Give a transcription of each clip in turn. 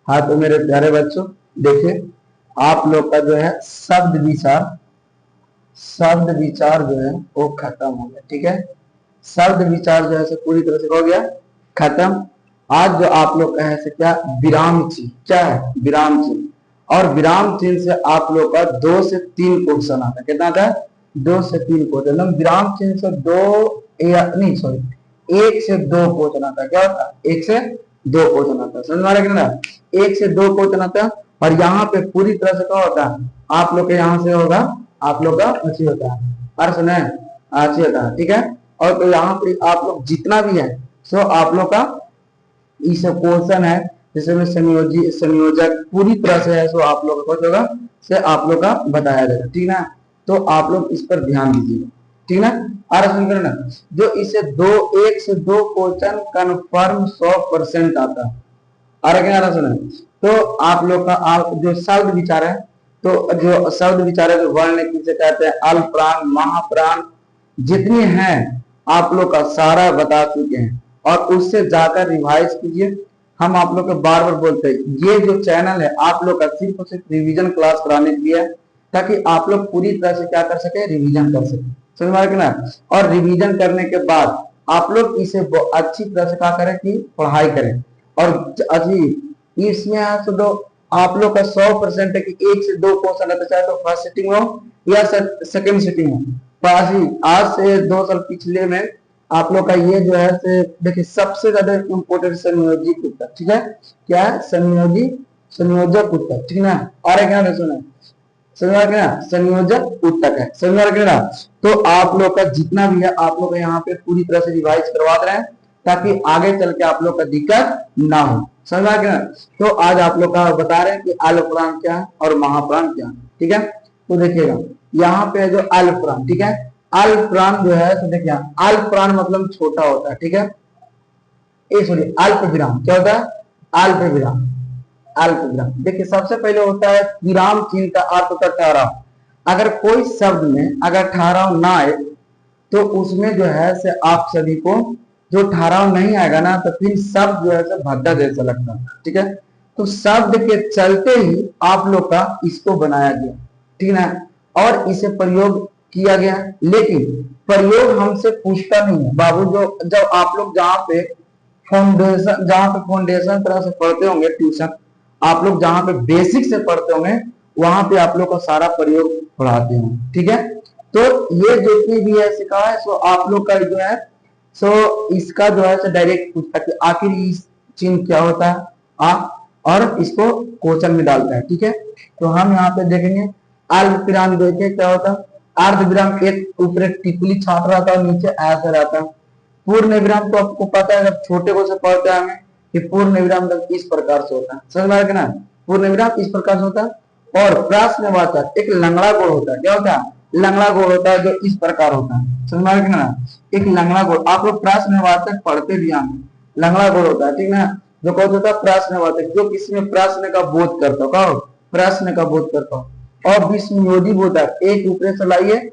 हाँ तो मेरे प्यारे बच्चों देखिए, आप लोग का जो है शब्द विचार जो है वो खत्म हो गया। ठीक है, शब्द विचार जो है पूरी तरह से हो गया खत्म। आज जो आप लोग का है क्या, विराम चिन्ह क्या है, विराम चिन्ह। और विराम चिन्ह से आप लोग का 2 से 3 क्वेश्चन आता है। कितना आता है? 2 से 3 क्वेश्चन। विराम चिन्ह से 2 या नहीं सॉरी 1 से 2 क्वेश्चन आता है। क्या होता है? 1 से 2 क्वेश्चन आता है। समझ में आ रहा है? 1 से 2 क्वेश्चन आता है। और यहाँ पे पूरी तरह से क्या होता है, आप लोग के यहाँ से होगा, आप लोग का अच्छी होता है, और सुने अच्छी होता है। ठीक है, और तो यहाँ पे आप लोग जितना भी है सो आप लोग का इस क्वेश्चन है जिसमें संयोजी संयोजक पूरी तरह से है, सो आप लोग का होगा से आप लोग का बताया जाएगा। ठीक है, तो आप लोग इस पर ध्यान दीजिए। ठीक है, और सुन ना, जो इसे 1 से 2 क्वेश्चन कन्फर्म 100% आता है। और क्या सुने, तो आप लोग का आप जो शब्द विचार है, तो जो शब्द विचार है, जो वर्ण किसे कहते हैं, अल्प प्राण महाप्राण जितनी हैं आप लोग का सारा बता चुके हैं। और उससे जाकर रिवाइज कीजिए। हम आप लोग को बार बार बोलते हैं, ये जो चैनल है आप लोग का सिर्फ और सिर्फ रिवीजन क्लास कराने के लिए है, ताकि आप लोग पूरी तरह से क्या कर सके, रिवीजन कर सके। समझ में आ रहा है ना? और रिवीजन करने के बाद आप लोग इसे अच्छी तरह से क्या करें कि पढ़ाई करें। और अच्छी इसमें तो आप लोग का 100% है कि 1 से 2 क्वेश्चन रहता, चाहे तो फर्स्ट सिटिंग हो या सेकंड सिटिंग हो। आज से 2 साल पिछले में आप लोग का ये जो है से देखिए सबसे ज्यादा इम्पोर्टेंट संयोजित उत्तर। ठीक है, क्या है? संयोजक उत्तर। ठीक है ना? और एक क्या सुना, संयोजक उत्तर है। समझ ना? तो आप लोग का जितना भी है आप लोग यहाँ पे पूरी तरह से रिवाइज करवा रहे हैं, ताकि आगे चल के आप लोग का दिक्कत ना हो। समझ आ गया? तो आज आप लोग का बता रहे हैं कि अल्प प्राण क्या है और महाप्राण क्या है। ठीक है, तो देखिएगा यहाँ पे जो अल्प प्राण, ठीक है, अल्प प्राण जो है तो देखिए अल्प प्राण मतलब छोटा होता है। ठीक है, सॉरी अल्प विराम क्या होता है? अल्प विराम। अल्प विराम देखिए सबसे पहले होता है विराम चिन्ह का अर्थ होता है ठहराव। अगर कोई शब्द में अगर ठहराव ना आए तो उसमें जो है से आप सभी को जो ठहराव नहीं आएगा ना, तो फिर शब्द जो है से भद्दा जैसा लगता है। ठीक है, तो शब्द के चलते ही आप लोग का इसको बनाया गया। ठीक है ना? और इसे प्रयोग किया गया, लेकिन प्रयोग हमसे पूछता नहीं है बाबू। जो जब आप लोग जहाँ पे फाउंडेशन तरह से पढ़ते होंगे ट्यूशन, आप लोग जहाँ पे बेसिक से पढ़ते होंगे वहां पे आप लोग का सारा प्रयोग पढ़ाते होंगे। ठीक है, तो ये जितनी भी है सिखाया है, सो आप लोग का जो है सो इसका जो है डायरेक्ट पूछता है कि आखिर इस चिन्ह क्या होता है और इसको क्वेश्चन में डालता है। ठीक है, तो हम यहाँ पे देखेंगे अल्प विराम देखिए क्या होता है। अर्ध विराम एक ऊपर टिप्पणी छाप रहा था और नीचे ऐसा रहता है। पूर्ण विराम तो आपको पता है, जब छोटे को से पढ़ते हैं हमें कि पूर्ण विराम इस प्रकार से होता है। समझ में आ गया ना? पूर्ण विराम इस प्रकार से होता है। और प्रश्नवाचक एक लंगड़ा गोल होता है। क्या होता है? लंगड़ा गोल होता है, जो इस प्रकार होता है। समझ में आ गया ना? एक लंगड़ा गोल आप लोग प्रश्नवाचक पढ़ते भी हैं, लंगड़ा गोल होता है। ठीक है, जो कौन होता है? प्रश्नवाचक, जो किसी में प्रश्न का बोध करता हो। कहो प्रश्न का बोध करता हो। और विस्मयोदी बोधक एक ऊपर से लाइए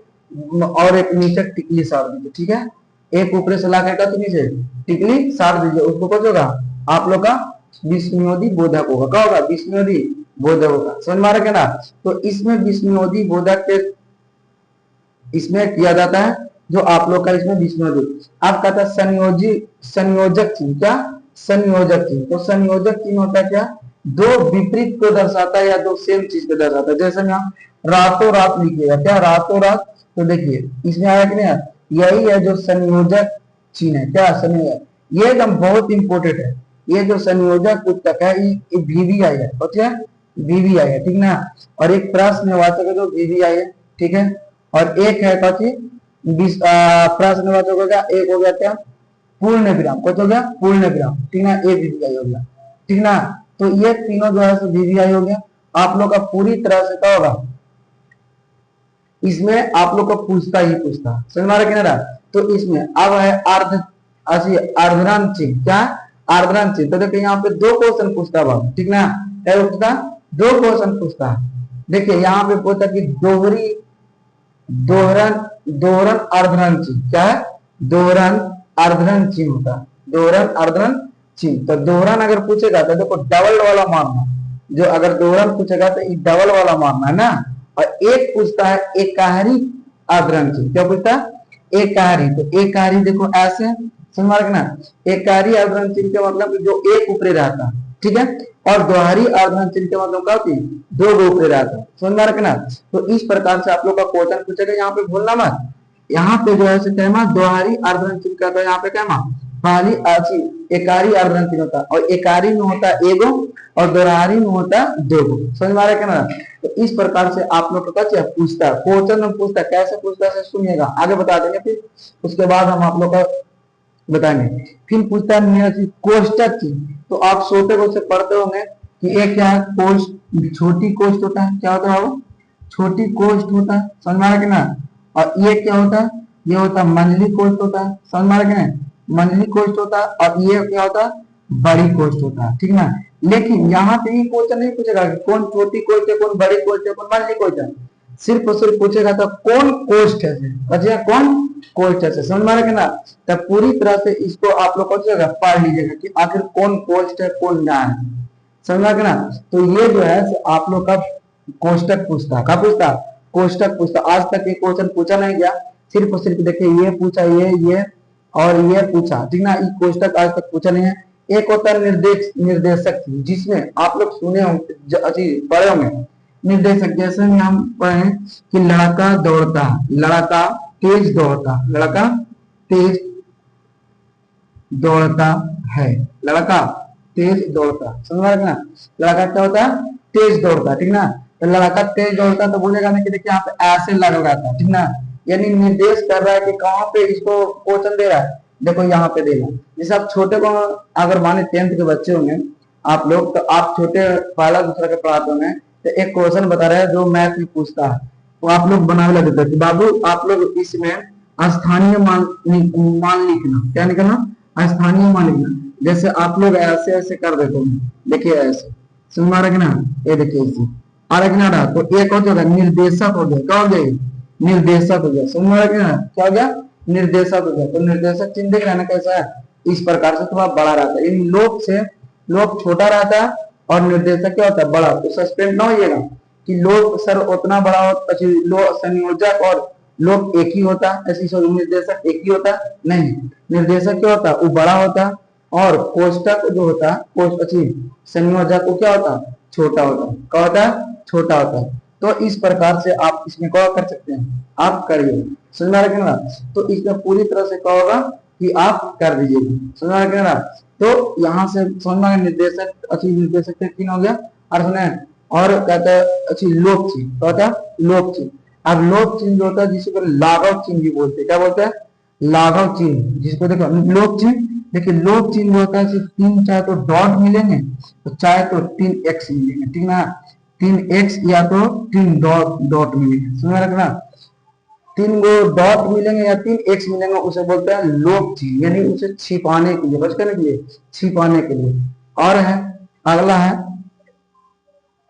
और एक नीचे टिकली सार दीजिए। ठीक है, एक ऊपर से ला के तो नीचे टिकली सार दीजिए, उसको कुछ होगा आप लोग का विस्मयोदी बोधक होगा। क्या होगा? विस्मयोदी बोधक होगा। समझ में आ रहा है ना? तो इसमें विस्मयोदी बोधक के इसमें किया जाता है, जो आप लोग का इसमें विस्मयोदी आप कहता है संयोजक चिन्ह। क्या? संयोजक चिन्ह। तो संयोजक चिन्ह होता है क्या? दो विपरीत को दर्शाता है या दो सेम चीज को दर्शाता है। जैसे यहाँ रातों रात लिखिएगा, क्या रातों रात, तो देखिए इसमें आया कि नहीं, यही है जो संयोजक चिन्ह है। क्या? संयोजक, ये एकदम बहुत इंपॉर्टेंट है। ये जो संयोजक उत्तक है ये वीवीआई है। क्या? वीवीआई है। ठीक ना? और एक प्रश्नवाचक है जो वीवीआई है। ठीक है, और एक है प्रश्नवाचक हो गया, एक हो गया क्या? पूर्ण विराम। कुछ हो गया? पूर्ण विराम। ठीक ना? एक वीवीआई हो गया। ठीक ना? तो ये तीनों जो है वीवीआई हो गया। आप लोग का पूरी तरह से क्या होगा, इसमें आप लोग को पूछता ही पूछता। समझ में आ रहा? तो इसमें अब है अर्धरांत चिन्ह। क्या? अर्धरांत चिन्ह। तो देखिए यहाँ पे 2 क्वेश्चन पूछता है। ठीक ना? क्या पूछता? 2 क्वेश्चन पूछता है। देखिए यहाँ पे पूछता कि दोहरन अर्धरांत चिन्ह। क्या है? दोहरन अर्धरांत चिन्ह होता है। दोहरन अर्धरांत चिन्ह। तो दोहरन अगर पूछेगा तो देखो डबल वाला मारना, जो अगर दोहरन पूछेगा तो ये डबल वाला मारना है ना। और एक पूछता है एकाहारी आदरण चिन्ह, क्या पूछता है एकाहारी, तो एकाहारी देखो ऐसे समझ में ना। एकाहारी आदरण चिन्ह का मतलब जो एक ऊपरी रहता है, ठीक है। और दोहरी आदरण चिन्ह का मतलब क्या होती है, दो गो ऊपरी रहता है, समझ में रखना। तो इस प्रकार से आप लोग का क्वेश्चन पूछेगा, यहाँ पे भूलना मत। यहाँ पे जो है कहना दोहरी आर्द्रन चिन्ह का, तो यहाँ पे कहना पहली एकारी आर्द्रन चिन्ह होता है, और एकारी में होता है एगो और दोहरी में होता है दो गो, समझ में आ रहा है कहना। तो इस प्रकार से आप लोग का पूछता है, क्वेश्चन में पूछता है, कैसे पूछता है सुनिएगा, आगे बता देंगे, फिर उसके बाद हम आप लोग का बताएंगे। फिर पूछता है कोष्टक चिन्ह, तो आप छोटे को से पढ़ते होंगे कि एक क्या है कोष्ट, छोटी कोष्ट होता है, क्या होता है वो छोटी कोष्ट होता है, समझ में आ रहा है ना। और ये क्या होता है, ये होता है मंडली कोष्ट होता है, समझ में आ रहा है ना, मंडली कोष्ट होता है। और ये क्या होता है बड़ी कोष्ट होता है, ठीक ना। लेकिन यहाँ पे ये क्वेश्चन नहीं पूछेगा कि कौन छोटी कोष्ट है, कौन बड़ी कोष्ट है, कौन मंडली कोष्ट है, सिर्फ और सिर्फ पूछेगा तो कौन कोष्ट है, बचिएगा कौन कोष्ट है, समझ में आ रहा है ना। तब पूरी तरह से इसको आप लोग पढ़ लीजिएगा कि आखिर कौन कोष्ट है कौन ना है, समझ में आ रहा है ना। तो ये जो है आप लोग का कोष्टक पूछता है, क्या पूछता है कोष्टक पूछता। आज तक ये क्वेश्चन पूछा नहीं गया, सिर्फ और सिर्फ देखिए ये पूछा, ये और ये पूछा, ठीक ना। ये कोष्टक आज तक पूछा नहीं है। एक होता है निर्देशक, जिसमें आप लोग सुने होंगे पढ़े होंगे निर्देशक, जैसे हम पढ़े कि लड़का दौड़ता, लड़का तेज दौड़ता, लड़का तेज दौड़ता है, लड़का तेज दौड़ता, समझ में ना। लड़का क्या होता है तेज दौड़ता, ठीक ना। तो लड़का तेज दौड़ता तो बोलेगा ना कि देखिए यहाँ पे ऐसे लग रहा था, ठीक ना। यानी निर्देश कर रहा है कि कहाँ पे इसको क्वेश्चन दे रहा है, देखो यहाँ पे देगा। जैसे आप छोटे को अगर माने 10th के बच्चे होंगे आप लोग, तो आप छोटे पहला दूसरा के पढ़ाते होंगे, तो एक क्वेश्चन बता रहे हैं जो मैथ में पूछता है, तो आप लोग बनाने लगे थे कि बाबू आप लोग इसमें स्थानीय मान लिखना, क्या लिखना स्थानीय मान लिखना। जैसे आप लोग ऐसे ऐसे कर देते हो, देखिए ऐसे सुन रहा ना, ये देखिए इसे ना रहा, तो एक हो जाएगा निर्देशक हो गया, क्या हो गया निर्देशक हो गया, समझ रहा ना क्या हो गया निर्देशक हो गया। तो निर्देशक चिन्ह देख रहे ना कैसा है, इस प्रकार से थोड़ा बड़ा रहता है, इन लोग से लोग छोटा रहता है और निर्देशक क्या होता है बड़ा। तो सस्पेंड ना होइएगा कि लोग सर उतना बड़ा हो, लोग संयोजक और लोग एक ही होता है, ऐसी निर्देशक एक ही होता है नहीं, निर्देशक क्या होता है वो बड़ा होता है, और कोष्टक जो होता है संयोजक वो क्या होता है छोटा होता है, क्या होता है छोटा होता है। तो इस प्रकार से आप इसमें क्या कर सकते हैं, आप करिए, समझ में रखना। तो इसमें पूरी तरह से क्या होगा कि आप कर दीजिएगा, समझ में रखना। तो यहाँ से समझ में निर्देशक निर्देशक तीन हो गया, और सुने और कहता है लोक चिन्ह, क्या होता है लोक चिन्ह। अब लोक चिन्ह जो होता है जिसको लाघव चिन्ह भी बोलते हैं, क्या बोलते हैं लाघव चिन्ह, जिसको देखो लोक चिन्ह। देखिए लोक चिन्ह होता है सिर्फ तीन, चाहे तो डॉट मिलेंगे तो चाहे तो 3x मिलेंगे, ठीक ना। 3x या तो 3 डॉट मिलेंगे, समझ रखना। 3 गो डॉट मिलेंगे या 3x मिलेंगे, उसे बोलते हैं लोक चिन्ह, यानी उसे छिपाने के लिए, बच करने के लिए, छिपाने के लिए। और है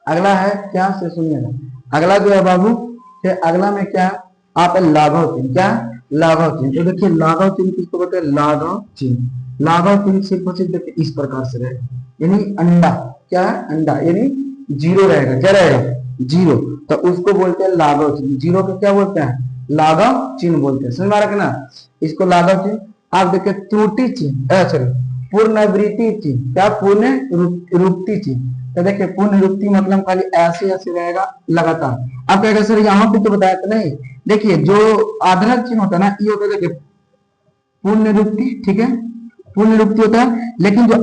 अगला है क्या से सुनिएगा, अगला जो है बाबू, फिर अगला में क्या आप लाघव चिन्ह, क्या लाघव चिन्ह। तो देखिए लाघव चिन्ह किसको बोलते हैं लाघव चिन्ह। लाघव चिन्ह सिर्फ और सिर्फ देखिए इस प्रकार से रहेगा, यानी अंडा, क्या है अंडा, यानी जीरो रहेगा, क्या रहेगा जीरो, तो उसको बोलते हैं लाघव चिन्ह। जीरो को क्या बोलते हैं लाघव चिन्ह बोलते हैं, समझ में आ रहा है ना। इसको लाघव चिन्ह। आप देखिए त्रुटि चिन्ह, सॉरी पुनरावृत्ति चिन्ह, क्या पुनरावृत्ति चिन्ह। तो देखिए पुनरावृत्ति मतलब खाली ऐसे ऐसे रहेगा लगातार। अब कहेगा सर यहाँ पे तो बताया तो नहीं, देखिए जो आधार चिन्ह होता है ना ये होता है देखिए पुनरावृत्ति, ठीक है पुनरावृत्ति होता है। लेकिन जो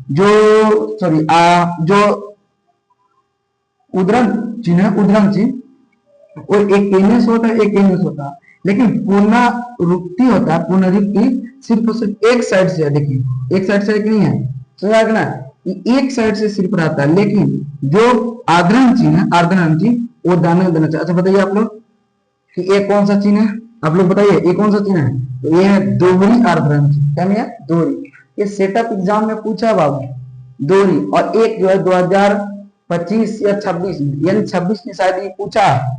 जो उद्धरण चिन्ह है, उद्धरण चिन्ह और एक एनएस होता है, एक एनएस होता है। लेकिन पुनरावृत्ति होता है, पुनरावृत्ति सिर्फ और सिर्फ एक साइड से है, देखिए एक साइड से नहीं है, समझा ना, एक साइड से सिर्फ रहता है। लेकिन जो आर्द्रन चिन्ह है, आर्द्रन चिन्ह वो दाने देना चाहिए। अच्छा बताइए आप लोग कि ये कौन सा चिन्ह है, आप लोग बताइए ये कौन सा चिन्ह है। तो ये है दोहरी आर्द्रन चिन्ह, क्या है दोहरी। ये सेटअप एग्जाम में पूछा बाबू दोहरी, और एक जो है 2025 या 26 में, यानी 26 में शायद ये पूछा है,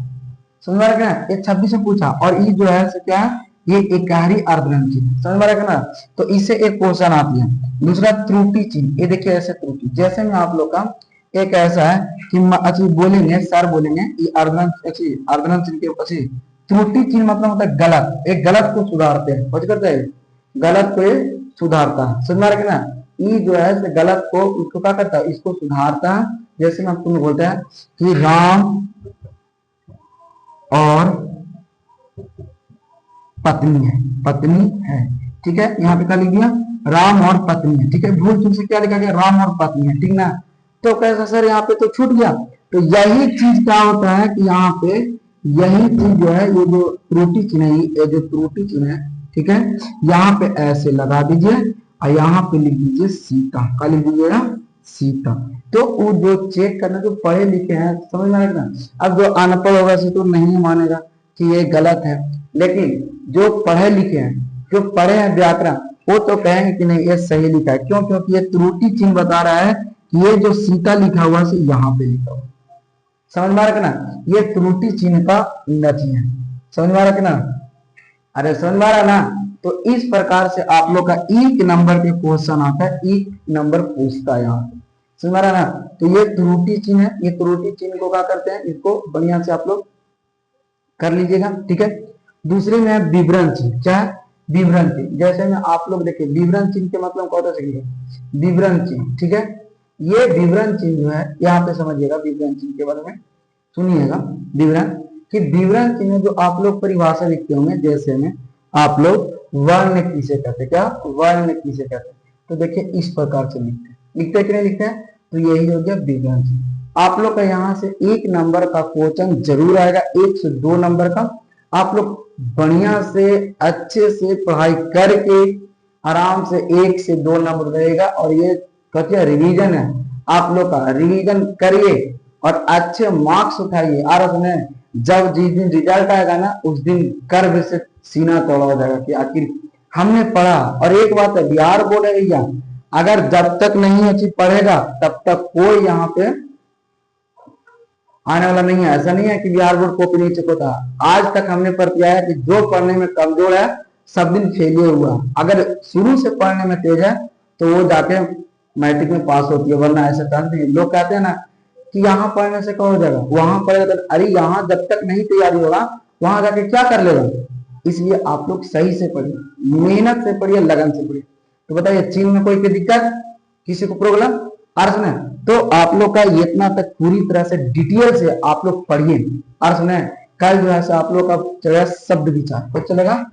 समझ रहे हैं ये 26 में पूछा। और ये जो है क्या ये एकाहारी अर्धरंग चिन्ह, समझ में आ रहा है ना। तो इससे एक क्वेश्चन आती है। दूसरा त्रुटि चिन्ह, ये देखिए ऐसे त्रुटि, जैसे में आप लोग का एक ऐसा है कि अच्छी बोलेंगे, सर बोलेंगे ये अर्धरंग अच्छी अर्धरंग चिन्ह के अच्छी त्रुटि चिन्ह मतलब होता है गलत, एक गलत को सुधारते हैं, कुछ करते हैं गलत को ये सुधारता है, समझ में आ रहा है ना। ये जो है गलत को उसको क्या करता है, इसको सुधारता है। जैसे हम तुमको बोलते हैं कि राम और पत्नी है, पत्नी है, ठीक है। यहाँ पे क्या लिख दिया, राम और पत्नी है, ठीक है। भूल चूक से क्या लिखा गया, राम और पत्नी है, ठीक ना। तो कैसा सर यहाँ पे तो छूट गया। तो यही चीज क्या होता है कि यहाँ पे यही चीज जो है, ये जो त्रुटि चिन्ह है, ये जो त्रुटि चिन्ह है, ठीक है, यहाँ पे ऐसे लगा दीजिए और यहाँ पे लिख दीजिए सीता, क्या लिख दीजिएगा, सीता। तो वो जो चेक करना, जो पढ़े लिखे हैं, समझ में आएगा। अब जो अनपढ़ होगा से तो नहीं मानेगा कि ये गलत है, लेकिन जो पढ़े लिखे हैं, जो पढ़े हैं व्याकरण, वो तो कहेंगे कि नहीं ये सही लिखा है। क्यों, क्योंकि ये त्रुटि चिन्ह बता रहा है कि ये जो सीता लिखा हुआ है यहाँ पे लिखा हुआ, समझ में आ रहा है ना। ये त्रुटि चिन्ह का नतीजा है, समझ में आ रहा है ना। अरे समझ में आ रहा है ना। तो इस प्रकार से आप लोग का एक नंबर के क्वेश्चन आता है, एक नंबर पूछता है यहाँ पे, समझ में आ रहा है ना। तो ये त्रुटि चिन्ह है, ये त्रुटि चिन्ह को क्या करते हैं, इसको बढ़िया से आप लोग कर लीजिएगा, ठीक है। दूसरे में है विवरण चिन्ह, क्या है, विवरण चिन्ह। जैसे में आप लोग देखिए विवरण चिन्ह के मतलब क्या होता है, विवरण चिन्ह, ठीक है। ये विवरण चिन्ह जो है, यहाँ पे समझिएगा विवरण चिन्ह के बारे में, सुनिएगा विवरण कि विवरण चिन्ह जो आप लोग परिभाषा लिखते होंगे, जैसे में आप लोग वर्ण किसे कहते हैं, क्या वर्ण किसे कहते हैं। तो देखिए इस प्रकार से लिखते हैं, लिखते कि नहीं लिखते हैं। तो यही हो गया विवरण चिन्ह। आप लोग का यहाँ से एक नंबर का क्वेश्चन जरूर आएगा, 1 से 2 नंबर का। आप लोग बढ़िया से अच्छे से पढ़ाई करके आराम से 1 से 2 नंबर रहेगा। और ये क्या रिवीजन है, आप लोग का रिवीजन करिए और अच्छे मार्क्स उठाइए। और उसमें जब जिस दिन रिजल्ट आएगा ना, उस दिन गर्व से सीना तोड़ा हो जाएगा कि आखिर हमने पढ़ा। और एक बात है, बिहार बोर्ड है भैया, अगर जब तक नहीं अच्छी पढ़ेगा तब तक कोई यहाँ पे आने वाला नहीं है। ऐसा नहीं है कि बिहार बोर्ड कॉपी नहीं चेक होता। आज तक हमने पढ़ किया है कि जो पढ़ने में कमजोर है सब दिन फेलियर हुआ। अगर शुरू से पढ़ने में तेज है तो वो जाके मैट्रिक में पास होती है, वरना ऐसा चांस नहीं। लोग कहते हैं ना कि यहाँ पढ़ने से क्या हो जाएगा, वहां पढ़ेगा तो, अरे यहाँ जब तक नहीं तैयारी होगा वहां जाके क्या कर लेगा। इसलिए आप लोग सही से पढ़िए, मेहनत से पढ़िए, लगन से पढ़िए। तो बताइए चीन में कोई दिक्कत, किसी को प्रॉब्लम अर्थ में। तो आप लोग का इतना तक पूरी तरह से डिटेल से आप लोग पढ़िए। अर्थ में कल जो है आप लोग का चलेगा शब्द विचार, कुछ चलेगा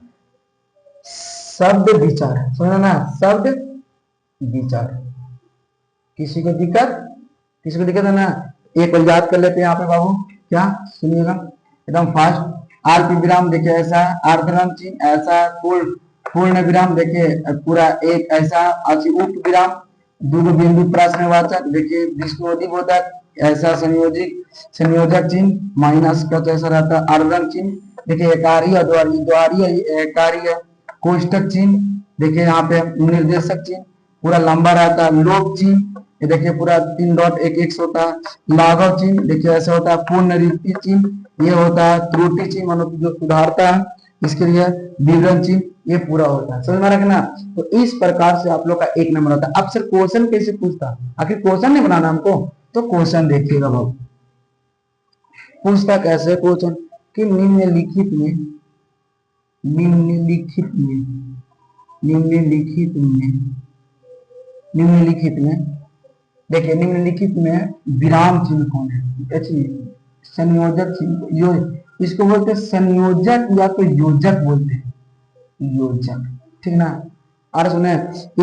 शब्द विचार, सुना ना, शब्द विचार। किसी को दिक्कत, किसी को दिक्कत है ना। एक बार याद कर लेते हैं यहाँ पे बाबू, क्या सुनिएगा एकदम फास्ट। आर पी विराम देखिए ऐसा, अर्धविराम चिन्ह ऐसा, पूर्ण विराम देखिए पूरा एक ऐसा, उप विराम, दो बिंदु प्रश्नवाचक देखिए विस्मयोदिबोधक ऐसा, संयोजक चिन्ह माइनस का जैसा रहता है, अर्धन चिन्ह देखिए एकारी अद्वारी, द्वारी एकारी है, कोष्टक चिन्ह देखिए यहाँ पे निर्देशक चिन्ह पूरा लंबा रहता है, लोप चिन्ह ये देखिए पूरा 3 डॉट 1 1 होता है, लाघव चिन्ह देखिए ऐसा होता है, पूर्ण रीति चिन्ह ये होता है, त्रुटि चिन्ह मतलब जो सुधारता है इसके लिए, विवरण चिन्ह ये पूरा होता है, समझ में रखना। तो इस प्रकार से आप लोग का एक नंबर होता है। अब सर क्वेश्चन कैसे पूछता, आखिर क्वेश्चन नहीं बनाना हमको, तो क्वेश्चन देखिएगा बाबू पूछता कैसे क्वेश्चन कि निम्नलिखित में निम्नलिखित में निम्नलिखित में निम्नलिखित में देखिए निम्नलिखित में विराम चिन्ह कौन है, संयोजक चिन्ह, इसको बोलते हैं संयोजक या तो योजक बोलते हैं, योजक, ठीक ना। और सुने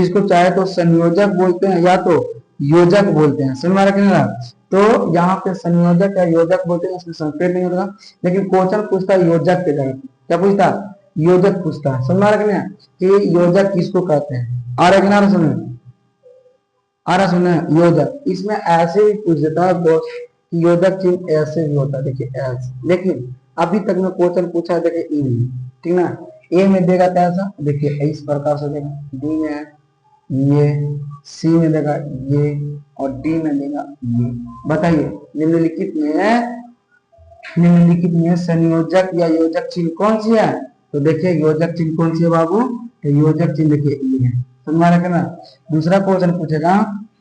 इसको चाहे तो संयोजक बोलते हैं या तो योजक बोलते हैं, समझ में रखना। तो यहाँ पे संयोजक या योजक बोलते हैं, इसमें संकेत नहीं होगा, लेकिन क्वेश्चन पूछता है योजक के जगह, क्या पूछता, योजक पूछता है, समझ में रखना कि योजक किसको कहते हैं। और एक ना सुने, और सुने योजक, इसमें ऐसे ही पूछ देता है दोस्त कि योजक चिन्ह ऐसे भी होता है, देखिए ऐसे। लेकिन अभी तक में क्वेश्चन पूछा है देखिए ई में, ठीक ना, ए में देगा कैसा देखिए इस प्रकार से देगा, डी में है ये, सी में देगा ये, और डी में देगा ये। बताइए निम्नलिखित में संयोजक या योजक चिन्ह कौन सी है, तो देखिए योजक चिन्ह कौन सी है बाबू, तो योजक चिन्ह देखिए ई है, समझ में आ रहा है ना। दूसरा क्वेश्चन पूछेगा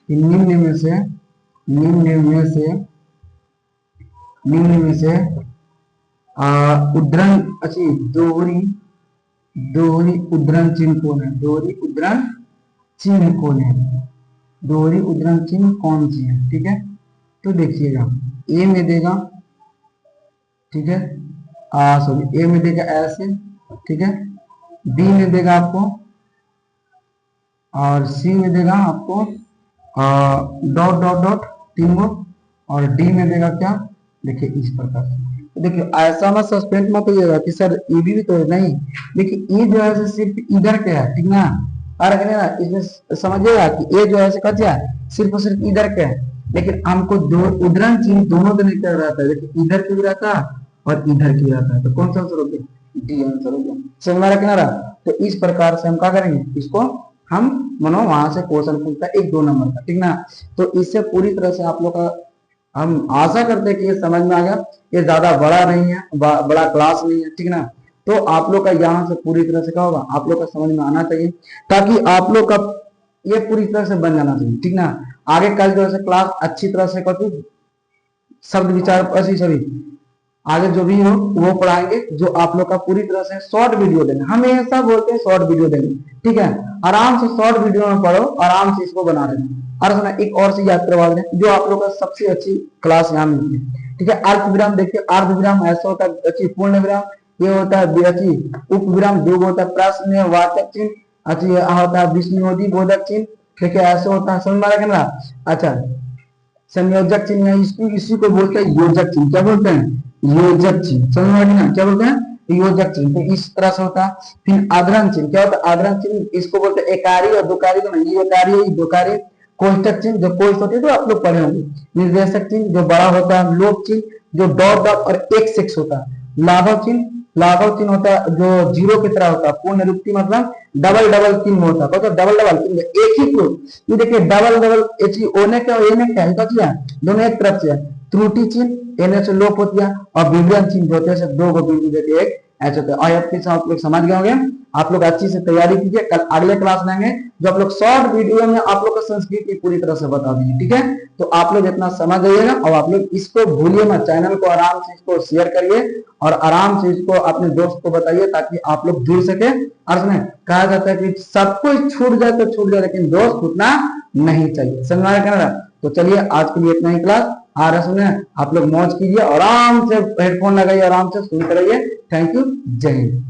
कि निम्न में से उद्धरण अच्छी दोहरी उद्धरण चिन्ह कौन है, दोहरी उद्धरण चिन्ह कौन है, दोहरी उद्धरण चिन्ह कौन सी है, ठीक है। तो देखिएगा ए में देगा, ठीक है, सॉरी ए में देगा ऐसे, ठीक है, बी में देगा आपको और सी में देगा आपको डॉट डॉट डॉट 3 गो और डी में देगा क्या, देखिए इस प्रकार से। तो देखिए ऐसा मत सस्पेंस मत होइएगा कि सर ये भी तो नहीं, देखिए ये जो है सिर्फ इधर के है, ठीक ना, और ना इसमें समझिएगा कि ये जो है क्या सिर्फ और सिर्फ इधर के है, लेकिन हमको दो उद्धरण चिन्ह दोनों देने का रहता है, देखिए इधर की भी रहता है और इधर की भी रहता है, तो कौन सा आंसर हो गया, डी आंसर हो गया, समझ में आ रहा। तो इस प्रकार से हम क्या करेंगे, इसको हम मानो वहां से क्वेश्चन पूछता है 1-2 नंबर का, ठीक ना। तो इससे पूरी तरह से आप लोग का हम आशा करते हैं कि ये समझ में आ गया, ये ज्यादा बड़ा नहीं है, बड़ा क्लास नहीं है, ठीक ना। तो आप लोग का यहाँ से पूरी तरह से क्या होगा, आप लोग का समझ में आना चाहिए, ताकि आप लोग का ये पूरी तरह से बन जाना चाहिए, ठीक ना। आगे कल जो है क्लास अच्छी तरह से करती शब्द विचार ऐसी सभी आगे जो भी हो वो पढ़ाएंगे, जो आप लोग का पूरी तरह से शॉर्ट वीडियो देंगे, हमेशा बोलते हैं शॉर्ट वीडियो देंगे, ठीक है। आराम से शॉर्ट वीडियो में पढ़ो, आराम से इसको बना लेना। और सुना एक और से याद करवा दें, जो आप लोग का सबसे अच्छी क्लास यहाँ मिलती है, ठीक है। अर्थ विराम देखिए, अर्ध विराम ऐसा होता है अच्छी पूर्ण विराम, ये होता है अच्छी उप विराम, जो होता है प्रश्न वाचक चिन्ह, अच्छी होता है विष्णुवादी बोधक चिन्ह, ठीक है, ऐसे होता है, समझ में आ। अच्छा संयोजक चिन्ह इसी को बोलते हैं योजक चिन्ह, क्या बोलते हैं, योजक चिन्ह, समझ में ना, क्या बोलते हैं योजक चिन्ह। तो इस तरह से होता है। फिर आग्रहण चिन्ह, क्या होता है आग्रहण चिन्ह, इसको बोलते हैं एकारी और दोकारी, तो नहीं एकारी है दोकारी। कोष्टक चिन्ह जो कोष्ट होती है, तो आप लोग पढ़े होंगे। निर्देशक चिन्ह जो बड़ा होता है, लोक चिन्ह जो डॉट डॉट और एक सेक्स होता है। लाघव चिन्ह, लाघव चिन्ह होता है जो जीरो की तरह होता है। पूर्ण निरुक्ति मतलब डबल डबल चिन्ह होता है, तो डबल डबल चिन्ह एक ही को, ये देखिए डबल डबल एच ओने क्या एने क्या है, दोनों एक तरफ से है। त्रुटि चिन्ह एने से लोप होती है, और विवरण चिन्ह होते हैं दो को बिंदु देके एक ऐसे होता है। और आप लोग समझ गए होंगे, आप लोग अच्छी से तैयारी कीजिए, कल अगले क्लास लेंगे जो आप लोग शॉर्ट वीडियो में आप लोग को संस्कृति पूरी तरह से बता देंगे, ठीक है। तो आप लोग इतना समझ जाइएगा, और आप लोग इसको भूलिए मत, चैनल को आराम से इसको शेयर करिए और आराम से इसको अपने दोस्त को बताइए, ताकि आप लोग जुड़ सके। और उसमें कहा जाता है कि सब कुछ छूट जाए तो छूट जाए, लेकिन दोस्त छूटना नहीं चाहिए, समझ में आ रहा। तो चलिए आज के लिए इतना ही क्लास आ रहा, सुने आप लोग मौज कीजिए, आराम से हेडफोन लगाइए, आराम से सुनते रहिए। थैंक यू, जय हिंद।